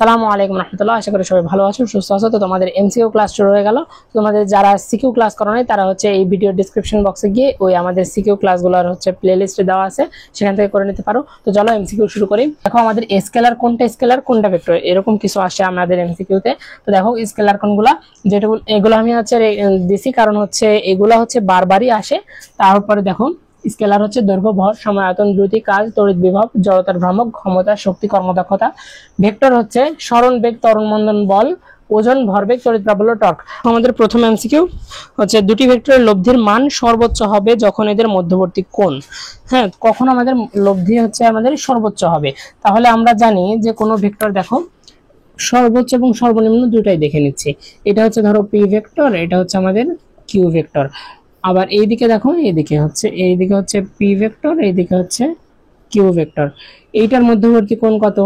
আসসালামু আলাইকুম রাহমাতুল্লাহ। আশা করি সবাই ভালো আছো, সুস্থ আছো। তো তোমাদের এমসিকিউ ক্লাস শুরু হয়ে গেল। তোমাদের যারা সিকিউ ক্লাস করো নাই তারা হচ্ছে এই ভিডিও ডেসক্রিপশন বক্সে গিয়ে ওই আমাদের সিকিউ ক্লাসগুলোর হচ্ছে প্লেলিস্টে দেওয়া আছে, সেখান থেকে করে নিতে পারো। তো চলো এমসিকিউ শুরু করি। দেখো আমাদের স্কেলার কোনটা ভেক্টর এরকম কিছু আসে আমাদের এমসিকিউতে। তো দেখো স্কেলার কোনগুলা, যেটুকু এগুলো আমি হচ্ছে দিছি কারণ হচ্ছে এগুলা হচ্ছে বারবারই আসে। তারপরে দেখো স্কেলার হচ্ছে দৈর্ঘ্য, ভর, সময়, আয়তন, দ্রুতি, কাজ, তড়িৎ বিভব, জড়তার ভ্রামক, ক্ষমতা, শক্তি, কর্মদক্ষতা। ভেক্টর হচ্ছে সরণ বেগ, ত্বরণ মন্দন বল, ওজন, ভরবেগ, তড়িৎ প্রাবল্য, টর্ক। আমাদের প্রথম এমসিকিউ হচ্ছে দুটি ভেক্টরের লব্ধির মান সর্বোচ্চ হবে যখন এদের মধ্যবর্তী কোণ, হ্যাঁ, কখন আমাদের লব্ধি হচ্ছে আমাদের সর্বোচ্চ হবে। তাহলে আমরা জানি যে কোনো ভেক্টর দেখো সর্বোচ্চ এবং সর্বনিম্ন দুটাই দেখে নিচ্ছি। এটা হচ্ছে ধরো পি ভেক্টর, এটা হচ্ছে আমাদের কিউ ভেক্টর। আবার এইদিকে দেখো, এইদিকে হচ্ছে পি ভেক্টর, এইদিকে হচ্ছে কিউ ভেক্টর। এইটার মধ্যবর্তী কোণ কত?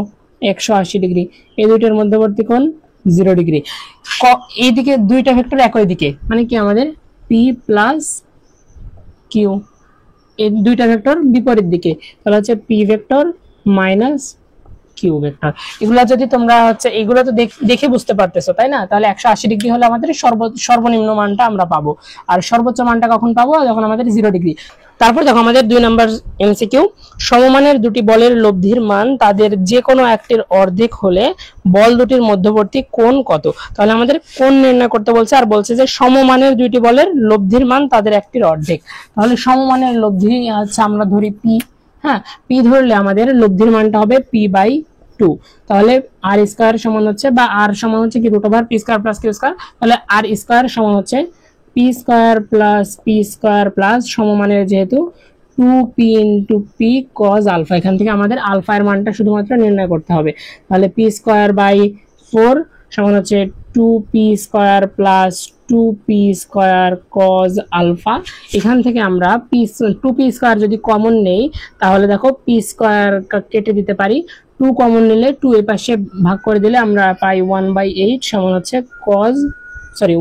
180 ডিগ্রি। এই দুইটার মধ্যবর্তী কোণ 0 ডিগ্রি। এইদিকে দুইটা ভেক্টর একই দিকে, মানে কি আমাদের পি প্লাস কিউ। এই দুইটা ভেক্টর বিপরীত দিকে, তাহলে হচ্ছে P vector minus Q vector. এগুলা যদি তোমরা হচ্ছে এগুলো তো দেখে বুঝতে পারতেছো, তাই না? তাহলে 180 ডিগ্রি হলে আমাদের সর্বনিম্ন মানটা আমরা পাবো, আর সর্বোচ্চ মানটা কখন পাবো? যখন আমাদের 0 ডিগ্রি। তারপর দেখো আমাদের 2 নাম্বার এমসিকিউ, সমমানের দুটি বলের লব্ধির মান তাদের যে কোনো একটির অর্ধেক হলে বল দুটির মধ্যবর্তী কোণ কত? তাহলে আমাদের কোণ নির্ণয় করতে বলছে, আর বলছে যে সমমানের দুইটি বলের লব্ধির মান তাদের একটির অর্ধেক। তাহলে সমমানের লব্ধি হচ্ছে আমরা ধরি পি, হ্যাঁ, পি ধরলে আমাদের লব্ধির মানটা হবে পি বাই 2। তাহলে আর স্কয়ার সমান হচ্ছে, বা আর সমান হচ্ছে কি root over P square plus Q square. তাহলে আর স্কয়ার সমান হচ্ছে পি স্কয়ার প্লাস সমমানের যেহেতু 2p ইন্টু পি কজ আলফা। এখান থেকে আমাদের আলফা এর মানটা শুধুমাত্র নির্ণয় করতে হবে। তাহলে পি স্কয়ার বাই 4 সমান হচ্ছে 2p square plus 2p square cos আলফা। এখান থেকে আমরা 2p স্কয়ার যদি কমন নেই তাহলে দেখো পি স্কয়ার কেটে দিতে পারি, 2 কমন নিলে 2 এর পাশে ভাগ করে দিলে আমরা পাই 1/8 সমান হচ্ছে কজ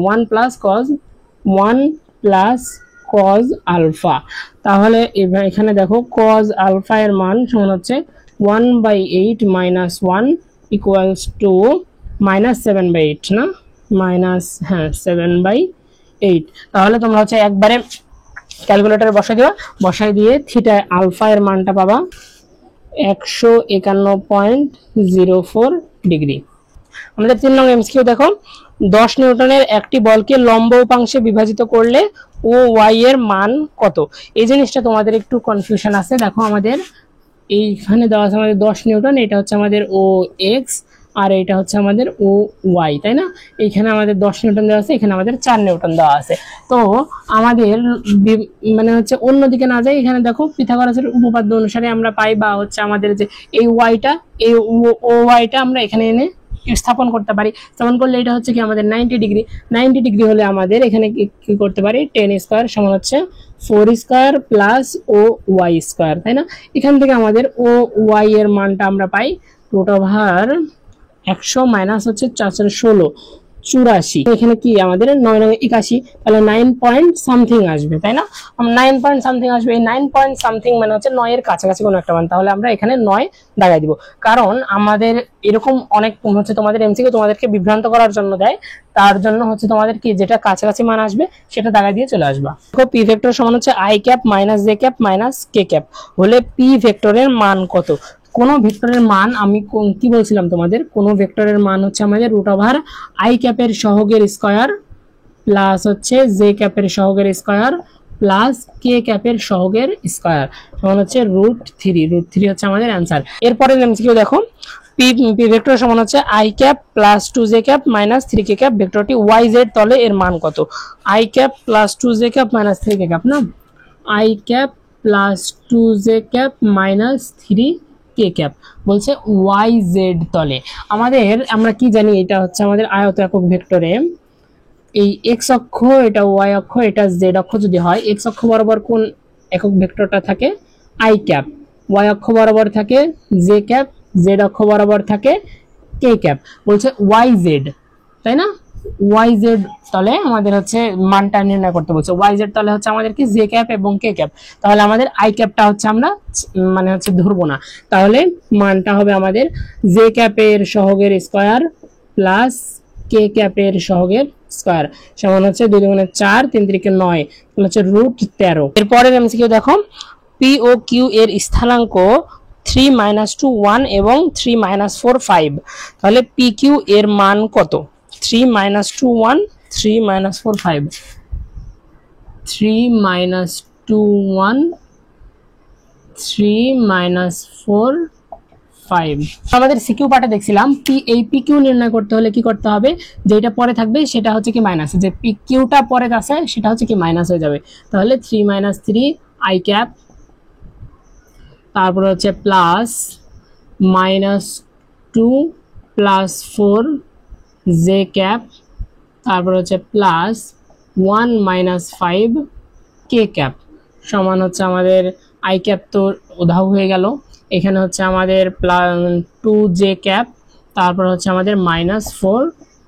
1 প্লাস কজ আলফা। তাহলে এখানে দেখো কজ আলফা এর মান সমান হচ্ছে 1/8 মাইনাস 1 ইকুয়ালস টু মাইনাস 7/8 না, মাইনাস, হ্যাঁ, 7/8। তাহলে তোমরা হচ্ছে একবারে ক্যালকুলেটরে বসাই দিয়ে থিটা আলফা এর মানটা পাবা 151.04 ডিগ্রি। আমাদের 3 নং এমসিকিউ দেখো, 10 নিউটনের একটি বলকে লম্ব উপাংশে বিভাজিত করলে ও ওয়াই এর মান কত? এই জিনিসটা তোমাদের একটু কনফিউশন আছে। দেখো আমাদের এইখানে দেওয়া আছে আমাদের 10 নিউটন, এটা হচ্ছে আমাদের ও এক্স, আর এটা হচ্ছে আমাদের ও ওয়াই, তাই না? এইখানে আমাদের 10 নিউটন দেওয়া আছে, এখানে আমাদের 4 নিউটন দেওয়া আছে। তো আমাদের মানে হচ্ছে অন্যদিকে না যাই, এখানে দেখো পিথাগোরাসের উপপাদ্য অনুসারে আমরা পাই, বা হচ্ছে আমাদের যে এই ওয়াইটা, এই ও ওয়াইটা আমরা এখানে এনে স্থাপন করতে পারি। স্থাপন করলে এটা হচ্ছে কি আমাদের 90 ডিগ্রি। 90 ডিগ্রি হলে আমাদের এখানে কি করতে পারি? 10 স্কয়ার সমান হচ্ছে 4 স্কয়ার প্লাস ও ওয়াই স্কয়ার, তাই না? এখান থেকে আমাদের ও ওয়াই এর মানটা আমরা পাই রুট ওভার 100 মাইনাস হচ্ছে 416 84। এখানে কি আমাদের 981, তাহলে 9 পয়েন্ট সামথিং আসবে, তাই না? 9 পয়েন্ট সামথিং আসবে। এই 9 পয়েন্ট সামথিং মানে হচ্ছে 9 এর কাছাকাছি কোনো একটা মান। তাহলে আমরা এখানে 9 দাগাই দিব, কারণ আমাদের এরকম অনেক হচ্ছে তোমাদের এমসিকিউ তোমাদেরকে বিভ্রান্ত করার জন্য দেয়। তার জন্য হচ্ছে তোমাদের কি যেটা কাছাকাছি মান আসবে সেটা দাগাই দিয়ে চলে আসবা। দেখো পি ভেক্টর সমান হচ্ছে I cap minus J cap minus K cap হলে পি ভেক্টরের মান কত? কোন ভেক্টরের মান, আমি কি বলছিলাম তোমাদের, কোন ভেক্টরের মান হচ্ছে আমাদের রুট ওভার আই ক্যাপের সহগের স্কয়ার প্লাস হচ্ছে জে ক্যাপের সহগের স্কয়ার প্লাস কে ক্যাপের সহগের স্কয়ার সমান হচ্ছে √3 হচ্ছে আমাদের অ্যান্সার। এরপরে এমসিকিউ দেখো, পি ভেক্টর সমান হচ্ছে I cap plus 2j cap minus 3k cap, ভেক্টরটি ওয়াই জেড তলে এর মান কত? I cap plus 2j cap minus 3k cap, না, I cap plus 2j cap minus 3k cap বলছে ওয়াই জেড তলে। আমরা কি জানি, এটা হচ্ছে আমাদের আয়ত একক ভেক্টরে এই এক্স অক্ষ, এটা ওয়াই অক্ষ, এটা জেড অক্ষ যদি হয়, এক্স অক্ষ বরাবর কোন একক ভেক্টরটা থাকে? I cap. ওয়াই অক্ষ বরাবর থাকে জে ক্যাপ, জেড অক্ষ বরাবর থাকে কে ক্যাপ। বলছে ওয়াই জেড, তাই না? ওয়াই জেড তলে আমাদের হচ্ছে মানটা নির্ণয় করতে বলছে। ওয়াই জেড তলে হচ্ছে আমাদের কি জে ক্যাপ এবং কে ক্যাপ, তাহলে আমাদের আই ক্যাপটা হচ্ছে আমরা মানে হচ্ছে ধরবো না, তাহলে মানটা হবে আমাদের জে ক্যাপের সহগের স্কয়ার প্লাস কে ক্যাপের সহগের স্কয়ার সমান হচ্ছে 2 দুগুণে 4 3 তিরিকে 9 হচ্ছে √13। এরপরের এমসিকিউ দেখো, পি ও কিউ এর স্থানাঙ্ক 3 - 2 1 এবং 3 - 4 5, তাহলে পি কিউ এর মান কত? 3 - 2 1 3 - 4 5, 3 - 2 1 3 - 4 5। আমাদের সিকিউ পার্টে দেখছিলাম এই পি কিউ নির্ণয় করতে হলে কি করতে হবে, যেটা পরে থাকবে সেটা হচ্ছে কি মাইনাস, যে পি কিউটা পরে আছে সেটা হচ্ছে কি মাইনাস হয়ে যাবে, তাহলে 3 - 3 আই ক্যাপ, তারপর হচ্ছে প্লাস -2 + 4 জে ক্যাপ, তারপর হচ্ছে প্লাস 1 - 5 কে ক্যাপ সমান হচ্ছে আমাদের আই ক্যাপ তো উধাও হয়ে গেল, এখানে হচ্ছে আমাদের +2 জে ক্যাপ, তারপর হচ্ছে আমাদের -4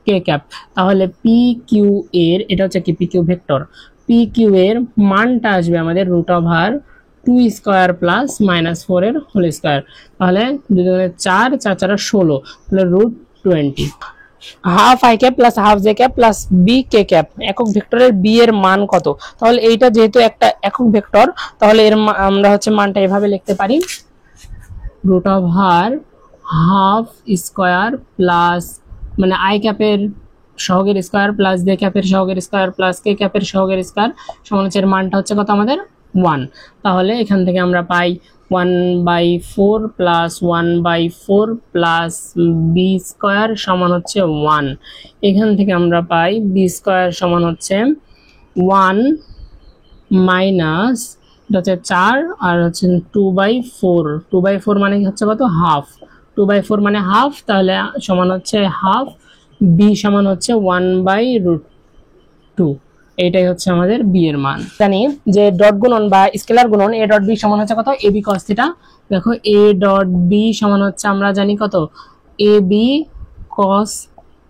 কে ক্যাপ। তাহলে পি কিউ এর, এটা হচ্ছে কি P Q vector, P Q এর মানটা আসবে আমাদের √2 স্কয়ার প্লাস -4 এর হোল স্কয়ার, তাহলে 2 দুগুণে 4 4 4 16, তাহলে √20। Half I cap plus half J cap plus B K cap, একক ভেক্টরের বি এর মান কত? তাহলে এইটা যেহেতু একটা একক ভেক্টর, তাহলে এর আমরা হচ্ছে মানটা এভাবে লিখতে পারি, √হাফ স্কয়ার প্লাস মানে আই ক্যাপের সহগের স্কয়ার প্লাস জে ক্যাপের সহগের স্কয়ার প্লাস কে ক্যাপের সহগের স্কয়ার সমান হচ্ছে এর মানটা হচ্ছে কত আমাদের 1। তাহলে এখান থেকে আমরা পাই 1/4 প্লাস 1/4 প্লাস বি স্কয়ার সমান হচ্ছে 1। এখান থেকে আমরা পাই বি স্কয়ার সমান হচ্ছে 1 মাইনাস এটা হচ্ছে 4 আর হচ্ছে 2/4, 2/4 মানে হচ্ছে কত হাফ, 2/4 মানে হাফ, তাহলে সমান হচ্ছে হাফ, বি সমান হচ্ছে 1/√2, এইটাই হচ্ছে আমাদের বি এর মান। জানি যে ডট গুণন বা স্কেলার গুণন এ ডট বি সমান হচ্ছে কত, এ বি cos থিটা। দেখো এ ডট বি সমান হচ্ছে আমরা জানি কত, এ বি cos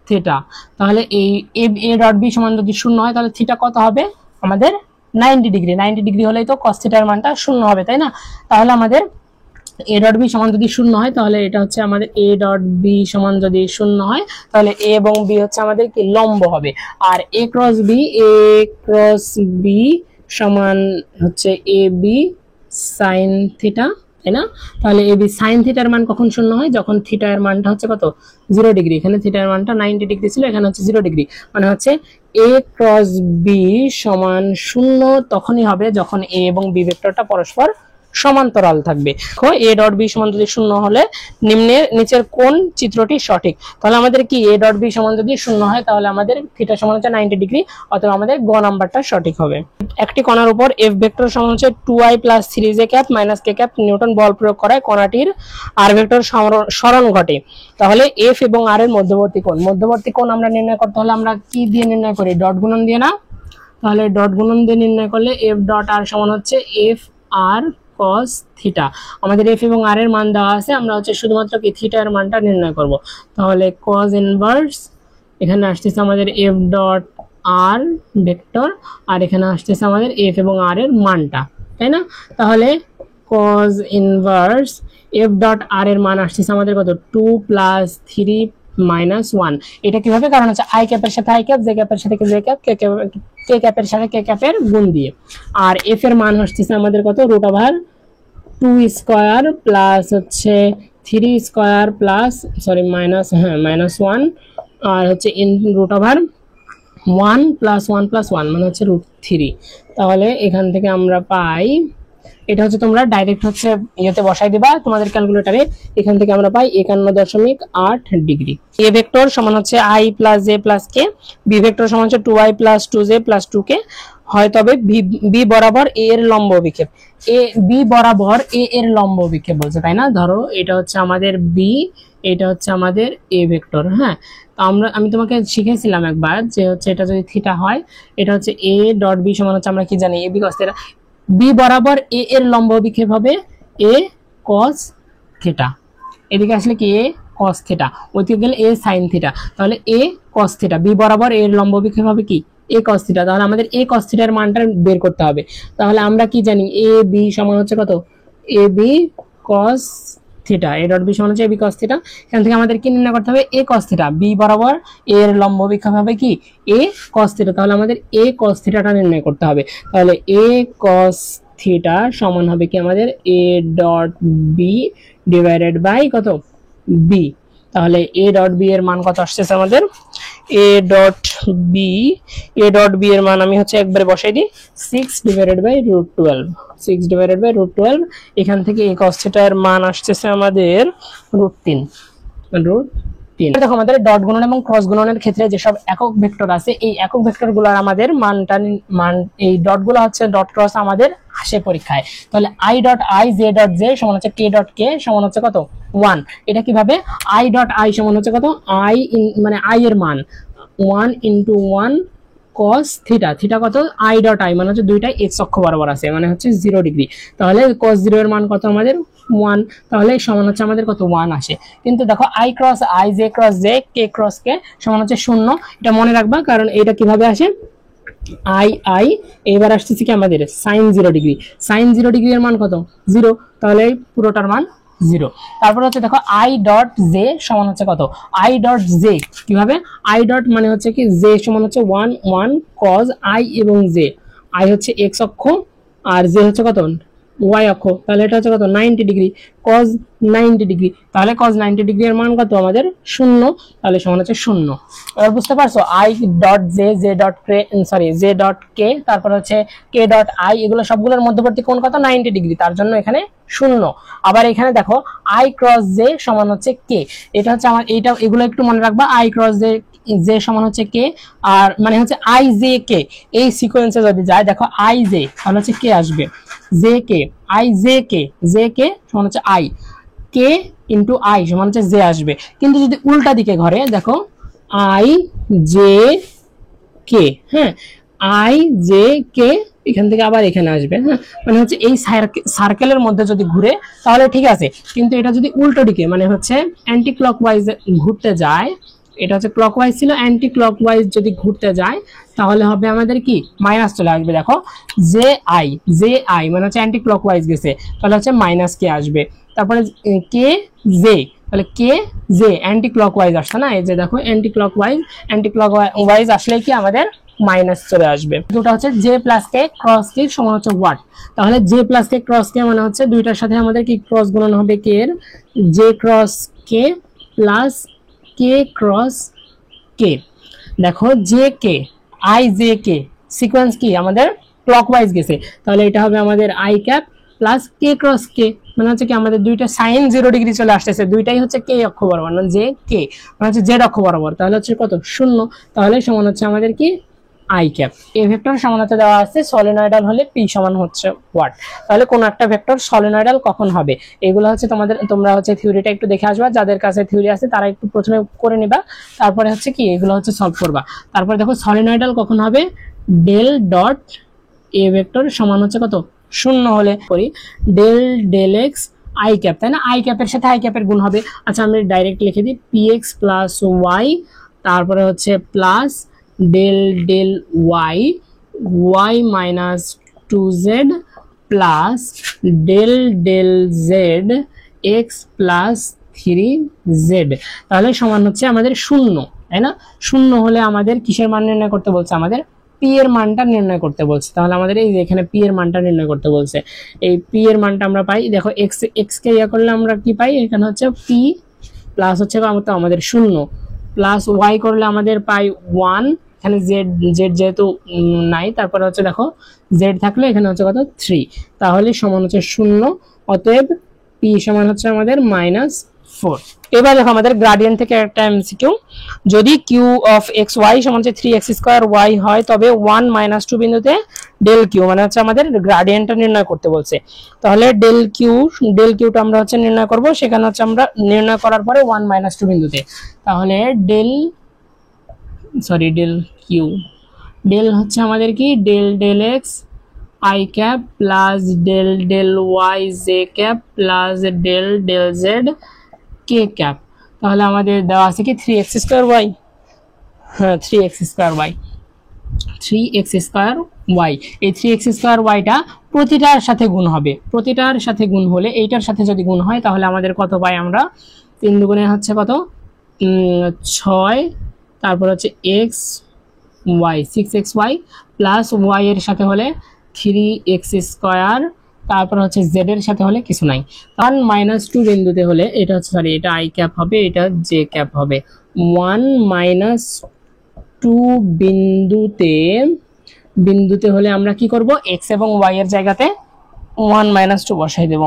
থিটা, তাহলে এই এ ডট বি সমান যদি 0 হয় তাহলে থিটা কত হবে আমাদের 90 ডিগ্রি, 90 ডিগ্রি হলেই তো cos থিটার মানটা 0 হবে, তাই না? তাহলে আমাদের এ ডট বি সমান যদি 0 হয় তাহলে এটা হচ্ছে আমাদের এ ডট বি সমান যদি 0 হয় তাহলে এ এবং বি হচ্ছে আমাদের কি লম্ব হবে, আর এ ক্রস বি সমান হচ্ছে এ বি সাইন থিটা, তাই না? তাহলে এ বি সাইন থিটার মান কখন 0 হয়, যখন থিটা এর মানটা হচ্ছে কত 0 ডিগ্রি, এখানে থিটা এর মানটা 90 ডিগ্রি ছিল, এখানে হচ্ছে 0 ডিগ্রি, মানে হচ্ছে এ ক্রস বি সমান 0 তখনই হবে যখন এ এবং বি ভেক্টরটা পরস্পর সমান্তরাল থাকবে। দেখো এ ডট বি সমান যদি 0 হলে নিচের কোন চিত্রটি সঠিক, তাহলে আমাদের কি এ ডট বি সমান যদি 0 হয় তাহলে আমাদের থিটা সমান হচ্ছে 90 ডিগ্রি, অথবা আমাদের গ নাম্বারটা সঠিক হবে। একটি কণার উপর এফ ভেক্টর সমান হচ্ছে 2i + 3j ক্যাপ - কে ক্যাপ নিউটন বল প্রয়োগ করায় কণাটির আর ভেক্টর সরণ ঘটে, তাহলে এফ এবং আর এর মধ্যবর্তী কোণ আমরা নির্ণয় করতে হলে আমরা কি দিয়ে নির্ণয় করি, ডট গুণন দিয়ে না? তাহলে ডট গুণন দিয়ে নির্ণয় করলে এফ ডট আর সমান হচ্ছে এফ আর cos থিটা, আমাদের এফ এবং আর এর মান দেওয়া আছে, আমরা হচ্ছে শুধুমাত্র কি থিটা এর মানটা নির্ণয় করব, তাহলে cos ইনভার্স এখানে আসতেছে আমাদের এফ ডট আর ভেক্টর, আর এখানে আসতেছে আমাদের এফ এবং আর এর মানটা, তাই না? তাহলে cos ইনভার্স এফ ডট আর এর মান আসতেছে আমাদের কত 2 + 3 - 1, এটা কিভাবে, কারণ হচ্ছে আই ক্যাপের সাথে আই ক্যাপ, জে ক্যাপের সাথে জে ক্যাপ, কে ক্যাপের সাথে কে ক্যাপের গুণ দিয়ে, আর এফ এর মান হচ্ছে আমাদের কত √2 স্কয়ার প্লাস হচ্ছে 3 স্কয়ার প্লাস -1, আর হচ্ছে ইন √1 + 1 + 1 মানে হচ্ছে √3, তাহলে এখান থেকে আমরা পাই, এটা হচ্ছে তোমরা ডাইরেক্ট হচ্ছে ইয়েতে বসাই দিবা তোমাদের ক্যালকুলেটরে, এখান থেকে আমরা পাই 51.8 ডিগ্রি। এ ভেক্টর সমান হচ্ছে i + j + k, B vector সমান হচ্ছে 2i + 2j + 2k হয়, তবে বি বরাবর এ এর লম্ব অভিক্ষেপ, বি বরাবর এ এর লম্ব অভিক্ষেপ বলছে, তাই না? ধরো এটা হচ্ছে আমাদের বি, এটা হচ্ছে আমাদের এ ভেক্টর, হ্যাঁ, আমি তোমাকে শিখেছিলাম একবার যে হচ্ছে এটা যদি থিটা হয়, এটা হচ্ছে এ ডট বি সমান হচ্ছে আমরা কি জানি A B cos theta, B বরাবর এ এর লম্ব অভিক্ষেপ হবে এ cos থিটা, এদিকে আসলে কি এ cos থিটা, ওইদিকে গেলে a sin থিটা, তাহলে a cos থিটা, b বরাবর এর লম্ব বিক্ষেপ হবে কি a cos থিটা। তাহলে আমাদের a cos থিটার মানটা বের করতে হবে। তাহলে আমরা কি জানি a b সমান হচ্ছে কত, a b cos theta, a dot b সমান হচ্ছে a b cos থিটা। এখান থেকে আমাদের কি নির্ণয় করতে হবে, a cos থিটা, b বরাবর এর লম্ব বিক্ষেপ হবে কি a cos থিটা, তাহলে আমাদের a cos থিটাটা নির্ণয় করতে হবে। তাহলে a cos থিটা সমান হবে কি আমাদের a dot b divided by কত b। তাহলে a ডট b এর মান কত আসছে আমাদের, a ডট b এর মান আমি হচ্ছে একবারে বসাই দিই 6 ডিভাইডেড বাই √12, 6 ডিভাইডেড বাই √12। এখান থেকে a cos থিটা এর মান আসছে আমাদের √3। দেখো আমাদের ডট গুণন এবং ক্রস গুণনের ক্ষেত্রে যেসব একক ভেক্টর আছে, এই একক ভেক্টর গুলোর আমাদের মান এই ডট গুলো হচ্ছে ডট ক্রস আমাদের আসে পরীক্ষায়। তাহলে i dot i j dot j সমান হচ্ছে k ডট k সমান হচ্ছে কত 1। এটা কিভাবে, i ডট i সমান হচ্ছে কত, i মানে i এর মান 1 × 1 cos থিটা, থিটা কত i ডট i মানে হচ্ছে দুইটাই x অক্ষ বরাবর আছে, মানে হচ্ছে 0 ডিগ্রি। তাহলে cos 0 এর মান কত আমাদের 1, তাহলে সমান হচ্ছে আমাদের কত 1 আসে। কিন্তু দেখো i cross i j cross j k cross k সমান হচ্ছে 0, এটা মনে রাখবা, কারণ এটা কিভাবে আসে i এবার আসছে কি আমাদের sin 0 ডিগ্রি, sin 0 ডিগ্রি এর মান কত 0, তাহলে পুরোটার মান 0। তারপর হচ্ছে দেখো i ডট j সমান হচ্ছে কত, i ডট j কিভাবে, i ডট মানে হচ্ছে কি j সমান হচ্ছে 1 1 cos i এবং j, i হচ্ছে x অক্ষ আর j হচ্ছে কত y অক্ষ, তাহলে এটা হচ্ছে কত 90 ডিগ্রি, cos 90 ডিগ্রি, তাহলে cos 90 ডিগ্রি এর মান কত আমাদের 0, তাহলে সমান হচ্ছে 0। এবার বুঝতে পারছো i dot j j dot k sorry j dot k তারপর হচ্ছে k ডট i, এগুলো সবগুলোর মধ্যবর্তী কোণ কত 90 ডিগ্রি, তার জন্য এখানে 0। আবার এখানে দেখো i ক্রস j সমান হচ্ছে k, এটা হচ্ছে আমার এইটা, এগুলো একটু মনে রাখবা, i ক্রস j সমান হচ্ছে k, আর মানে হচ্ছে i j k এই সিকোয়েন্সে যদি যায় দেখো i j তাহলে হচ্ছে k আসবে, jk i jk jk সমান হচ্ছে i, k ইনটু i সমান হচ্ছে j আসবে। কিন্তু যদি উল্টা দিকে ঘরে দেখো i j k, হ্যাঁ i j k এখান থেকে আবার এখানে আসবে, হ্যাঁ মানে হচ্ছে এই সার্কেলের মধ্যে যদি ঘুরে তাহলে ঠিক আছে, কিন্তু এটা যদি উল্টো দিকে মানে হচ্ছে অ্যান্টি ক্লকওয়াইজ ঘুরতে যায়, এটা হচ্ছে ক্লকওয়াইজ ছিল, অ্যান্টি ক্লকওয়াইজ যদি ঘুরতে যায় তাহলে হবে আমাদের কি মাইনাস চলে আসবে। দেখো জে আই মানে হচ্ছে অ্যান্টি ক্লকওয়াইজ গেছে, তাহলে হচ্ছে মাইনাস কে আসবে। তারপরে কে জে, তাহলে কে জে অ্যান্টি ক্লকওয়াইজ আসছে না, এই যে দেখো অ্যান্টি ক্লকওয়াইজ আসলে কি আমাদের মাইনাস চলে আসবে। দুটো হচ্ছে জে প্লাস কে ক্রস কে সমান হচ্ছে ওয়াট, তাহলে জে প্লাস কে ক্রস কে মানে হচ্ছে দুইটার সাথে আমাদের কি ক্রস গুণন হবে কে এর, জে ক্রস কে প্লাস কে ক্রস কে। দেখো J K I J K sequence কি আমাদের ক্লকওয়াইজ গেছে, তাহলে এটা হবে আমাদের I cap plus K cross কে, মানে হচ্ছে কি আমাদের দুইটা সাইন 0 ডিগ্রি চলে আসতেছে, দুইটাই হচ্ছে কে অক্ষ বরাবর, না জে কে মানে হচ্ছে জেড অক্ষ বরাবর, তাহলে হচ্ছে কত 0, তাহলে সমান হচ্ছে আমাদের কি আই ক্যাপ। এই ভেক্টর সমানতা দেওয়া আছে সলিনয়েডাল হলে পি সমান হচ্ছে ওয়াট। তাহলে কোন একটা ভেক্টর সলিনয়েডাল কখন হবে, এগুলো হচ্ছে তোমরা হচ্ছে থিওরিটা একটু দেখে আসবা, যাদের কাছে থিওরি আছে তারা একটু প্রথমে করে নিবা, তারপরে হচ্ছে কি এগুলো হচ্ছে সলভ করবা। তারপরে দেখো সলিনয়েডাল কখন হবে, ডেল ডট এ ভেক্টর সমান হচ্ছে কত 0 হলে করি del del X I cap, তাই না, আই ক্যাপের সাথে আই ক্যাপের গুণ হবে। আচ্ছা আমি ডাইরেক্ট লিখে দিই পি এক্স প্লাস ওয়াই, তারপরে হচ্ছে plus del del Y Y minus 2z plus del del Z X plus 3z, তাহলে সমান হচ্ছে আমাদের 0, তাই না। 0 হলে আমাদের কিসের মান নির্ণয় করতে বলছে, আমাদের পি এর মানটা নির্ণয় করতে বলছে। তাহলে আমাদের এই যে এখানে পি এর মানটা নির্ণয় করতে বলছে, এই পি এর মানটা আমরা পাই, দেখো এক্স কে ইয়া করলে আমরা কি পাই, এখানে হচ্ছে পি প্লাস হচ্ছে আমাদের 0 প্লাস ওয়াই করলে আমাদের পাই 1, এখানে জেড যেহেতু নাই, তারপরে হচ্ছে দেখো জেড থাকলে এখানে হচ্ছে কত 3, তাহলে সমান হচ্ছে 0, অতএব পি সমান হচ্ছে আমাদের -4। এবার দেখো আমাদের গ্রেডিয়েন্ট থেকে একটা এমসিকিউ, যদি কিউ অফ এক্স ওয়াই সমান হচ্ছে 3x² ওয়াই হয় তবে 1 - 2 বিন্দুতে ডেল কিউ মানে হচ্ছে আমাদের গ্রেডিয়েন্টটা নির্ণয় করতে বলছে। তাহলে ডেল কিউটা আমরা হচ্ছে নির্ণয় করব, সেখানে হচ্ছে আমরা নির্ণয় করার পরে 1 - 2 বিন্দুতে, তাহলে ডেল কিউ ডেল হচ্ছে আমাদের কি del del X I cap plus del del Y J cap plus del del Z K cap, তাহলে আমাদের দেওয়া আছে কি 3x²y, হ্যাঁ 3x²y, 3x²y। এই 3x²yটা প্রতিটার সাথে গুণ হবে, প্রতিটার সাথে গুণ হলে এইটার সাথে যদি গুণ হয় তাহলে আমাদের কত পাই আমরা, 3 দুগুণে হচ্ছে কত 6, তারপর হচ্ছে xy 6xy প্লাস y এর সাথে হলে 3x², তারপর হচ্ছে z এর সাথে হলে কিছু নাই। 1 - 2 বিন্দুতে হলে এটা হচ্ছে সরি এটা i ক্যাপ হবে, এটা j ক্যাপ হবে। 1 - 2 বিন্দুতে হলে আমরা কি করব, x এবং y এর জায়গাতে 1 - 2 বসাই দেব,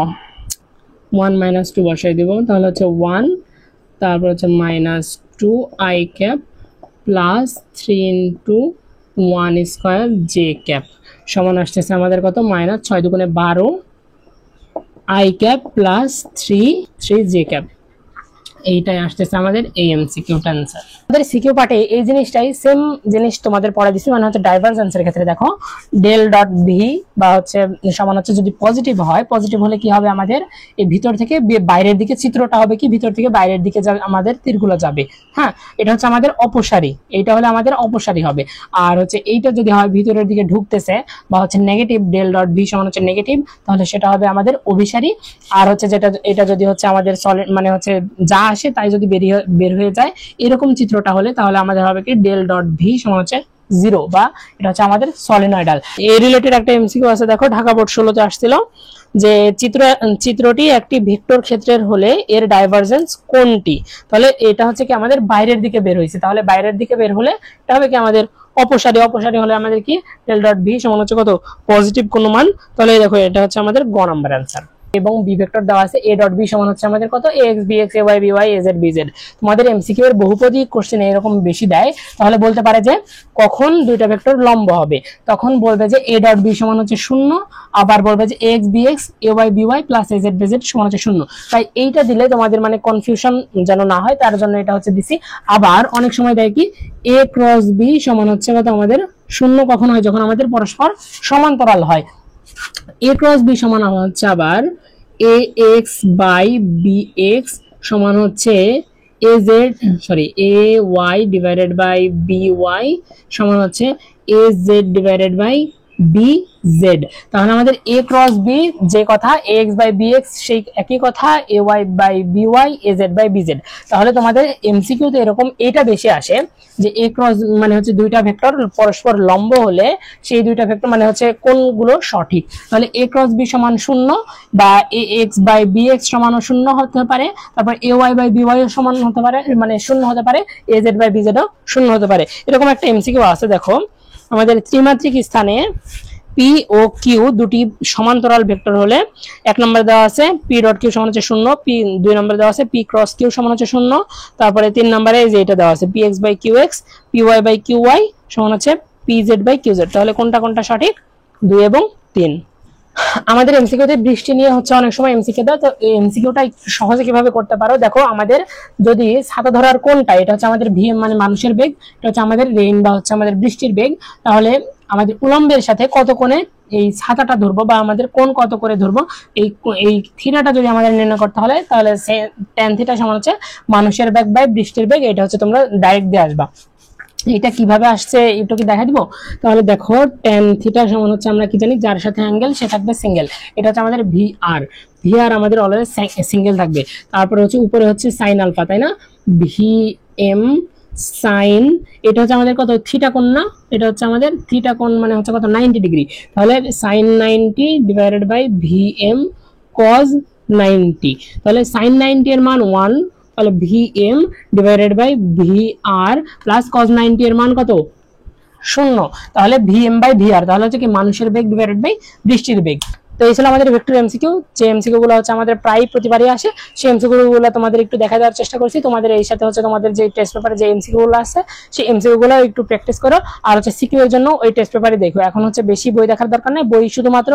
1 - 2 বসাই দেব। তাহলে হচ্ছে 1, তারপর হচ্ছে -2 i cap plus 3 × 1² j cap সমান আসতেছে আমাদের কত, -6 দুগুণে 12 i cap plus 3 j cap. এইটাই আসতেছে আমাদের এই এমসিকিউটার आंसर। আমাদের সিকিউ পার্টে এই জিনিসটাই সেম জিনিস তোমাদের পড়া দিছি, মানে হচ্ছে ডাইভারজেন্সের ক্ষেত্রে দেখো ডেল ডট ভি বা হচ্ছে সমান হচ্ছে যদি পজিটিভ হয়, পজিটিভ হলে কি হবে আমাদের এই ভিতর থেকে বাইরের দিকে চিত্রটা হবে কি ভিতর থেকে বাইরের দিকে আমাদের তীরগুলো যাবে। হ্যাঁ, এটা হচ্ছে আমাদের অপসারী, এইটা হলে আমাদের অপসারী হবে। আর হচ্ছে এইটা যদি হয় ভিতরের দিকে ঢুকতেছে বা হচ্ছে নেগেটিভ, ডেল ডট ভি সমান হচ্ছে নেগেটিভ, তাহলে সেটা হবে আমাদের অভিসারী। আর হচ্ছে যেটা এটা যদি হচ্ছে আমাদের সলিড মানে হচ্ছে যা আসে তাই যদি বের হয়ে যায় এরকম চিত্রটা হলে তাহলে আমাদের হবে কি ডেল ডট ভি সমান হচ্ছে 0 বা এটা হচ্ছে আমাদের সলিনয়েডাল। এই রিলেটেড একটা এমসিকিউ আছে দেখো, ঢাকা বোর্ড 16তে আসছিল যে চিত্রটি একটি ভেক্টর ক্ষেত্রের হলে এর ডাইভারজেন্স কোনটি। তাহলে এটা হচ্ছে কি আমাদের বাইরের দিকে বের হয়েছে, তাহলে বাইরের দিকে বের হলে এটা হবে কি আমাদের অপসারী, অপসারী হলে আমাদের কি ডেল ডট ভি সমান হচ্ছে কত পজিটিভ কোন মান। তাহলে দেখো এটা হচ্ছে আমাদের গ নাম্বার आंसर। এবং বি ভেক্টর দেওয়া আছে a ডট বি সমান হচ্ছে আমাদের কত ax bx ay by az bz। তোমাদের এমসিকিউ এর বহুপদী কোশ্চেন এরকম বেশি দেয়, তাহলে বলতে পারে যে কখন দুইটা ভেক্টর লম্ব হবে, তখন বলবে যে a ডট বি সমান হচ্ছে 0, আবার বলবে যে ax bx ay by plus az bz সমান হচ্ছে 0। তাই এইটা দিলে তোমাদের মানে কনফিউশন যেন না হয় তার জন্য এটা হচ্ছে দিছি। আবার অনেক সময় দেয় কি a ক্রস বি সমান হচ্ছে কত আমাদের 0 কখন হয়, যখন আমাদের পরস্পর সমান্তরাল হয়। a ক্রস বি সমান হচ্ছে আবার ax বাই bx সমান হচ্ছে ay ডিভাইডেড বাই by সমান হচ্ছে az ডিভাইডেড বাই bz। তাহলে আমাদের a ক্রস b যে কথা, ax বাই bx সেই একই কথা, ay by by az by bz। তাহলে তোমাদের এমসিকিউ তে এরকম এটা বেশি আসে যে a ক্রস মানে হচ্ছে দুইটা ভেক্টর পরস্পর লম্ব হলে সেই দুইটা ভেক্টর মানে হচ্ছে কোনগুলো সঠিক। তাহলে a ক্রস b সমান 0 বা ax বাই bx সমান 0 হতে পারে, তারপর ay বাই by সমান হতে পারে মানে 0 হতে পারে, az বাই bz ও 0 হতে পারে। এরকম একটা এমসিকিউ আছে দেখো, আমাদের ত্রিমাত্রিক স্থানে p ও q দুটি সমান্তরাল ভেক্টর হলে এক নম্বরে দেওয়া আছে p ডট q সমান হচ্ছে 0, p দুই নম্বরে দেওয়া আছে p ক্রস q সমান হচ্ছে 0, তারপরে তিন নম্বরে যে এটা দেওয়া আছে px by qx py by qy সমান হচ্ছে pz বাই qz। তাহলে কোনটা কোনটা সঠিক, 2 এবং 3। আমাদের এমসিকিউতে বৃষ্টি নিয়ে হচ্ছে অনেক সময় এমসিকিউ দাও, তো এই এমসিকিউটা সহজে কিভাবে করতে পারো দেখো, আমাদের যদি ছাতা ধরার কোনটা, এটা হচ্ছে আমাদের ভি মানে মানুষের বেগ, এটা হচ্ছে আমাদের রেইন বা হচ্ছে আমাদের বৃষ্টির বেগ, তাহলে আমাদের উলম্বের সাথে কত কোণে এই ছাতাটা ধরবো বা আমাদের কোণ কত করে ধরবো, এই থিটাটা যদি আমাদের নির্ণয় করতে হলে তাহলে tan থিটা সমান হচ্ছে মানুষের বেগ বাই বৃষ্টির বেগ। এটা হচ্ছে তোমরা ডাইরেক্ট দিয়ে আসবা। এটা কিভাবে আসছে একটু কি দেখা দিব, তাহলে দেখো tan থিটা সমান হচ্ছে আমরা কি জানি যার সাথে অ্যাঙ্গেল সে থাকবে সিঙ্গেল, এটা হচ্ছে আমাদের ভিআর আমাদের অলরেডি সিঙ্গেল থাকবে। তারপরে হচ্ছে উপরে হচ্ছে সাইন আলফা, তাই না, ভিএম সাইন, এটা হচ্ছে আমাদের কত থিটা কোণ না, এটা হচ্ছে আমাদের থিটা কোণ মানে হচ্ছে কত 90 ডিগ্রি, তাহলে sine 90 divided by VM cos 90, তাহলে সাইন 90 এর মান 1, তাহলে VM divided by VR plus cos 90 এর মান কত 0, তাহলে ভিএম বাই ভিআর, তাহলে হচ্ছে কি মানুষের বেগ ডিভাইডেড বাই বৃষ্টির বেগ। তো এই ছিল আমাদের ভেক্টর এমসিকিউ, যে এমসিকিউ গুলো হচ্ছে আমাদের প্রায় প্রতিবারই আসে, সেই এমসিকিউ গুলো তোমাদের একটু দেখা দেওয়ার চেষ্টা করছি। তোমাদের এই সাথে হচ্ছে তোমাদের যে টেস্ট পেপারে যে এমসিকিউ গুলো আছে সেই এমসিকিউ গুলো একটু প্র্যাকটিস করো, আর হচ্ছে সিকিউ এর জন্য ওই টেস্ট পেপারে দেখো। এখন হচ্ছে বেশি বই দেখার দরকার নেই, বই শুধুমাত্র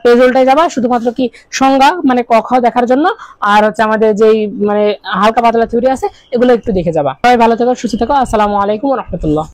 পেজ উল্টায় যাবা শুধুমাত্র কি সংজ্ঞা মানে ক খ দেখার জন্য, আর হচ্ছে আমাদের যেই মানে হালকা পাতলা থিওরি আছে এগুলো একটু দেখে যাবা। সবাই ভালো থেকো, সুস্থ থেকো, আসসালামু আলাইকুম ওয়া রাহমাতুল্লাহ।